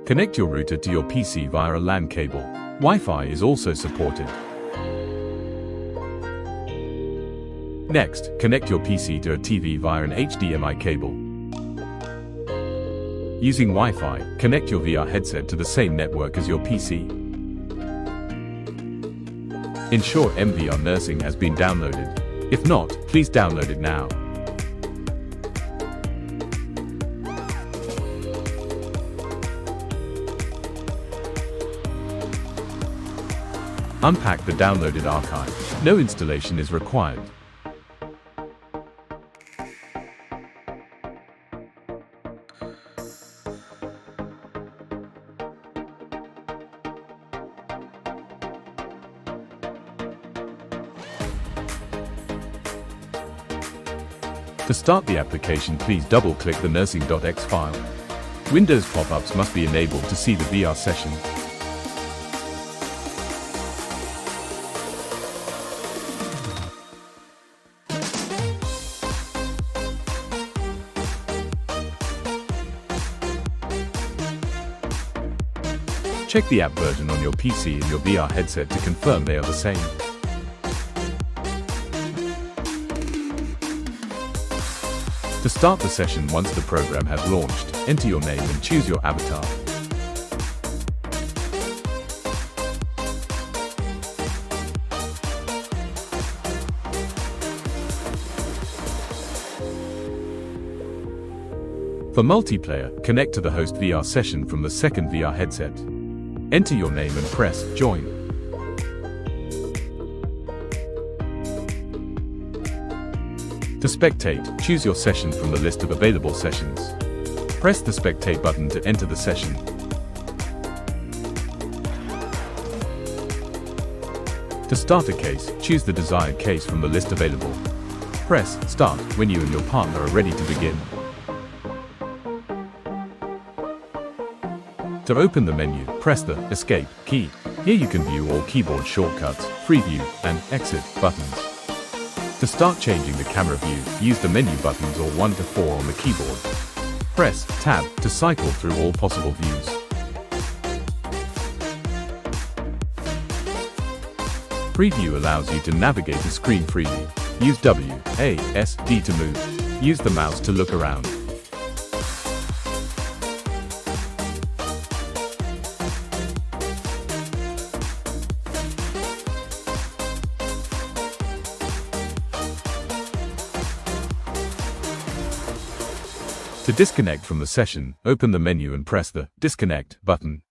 Connect your router to your PC via a LAN cable. Wi-Fi is also supported. Next, connect your PC to a TV via an HDMI cable. Using Wi-Fi, connect your VR headset to the same network as your PC. Ensure MVR Nursing has been downloaded. If not, please download it now. Unpack the downloaded archive. No installation is required. To start the application, please double-click the nursing.exe file. Windows pop-ups must be enabled to see the VR session. Check the app version on your PC and your VR headset to confirm they are the same. To start the session once the program has launched, enter your name and choose your avatar. For multiplayer, connect to the host VR session from the second VR headset. Enter your name and press Join. To spectate, choose your session from the list of available sessions. Press the Spectate button to enter the session. To start a case, choose the desired case from the list available. Press Start when you and your partner are ready to begin. To open the menu, press the Escape key. Here you can view all keyboard shortcuts, Preview, and Exit buttons. To start changing the camera view, use the menu buttons or 1 to 4 on the keyboard. Press Tab to cycle through all possible views. Preview allows you to navigate the screen freely. Use WASD to move. Use the mouse to look around. To disconnect from the session, open the menu and press the Disconnect button.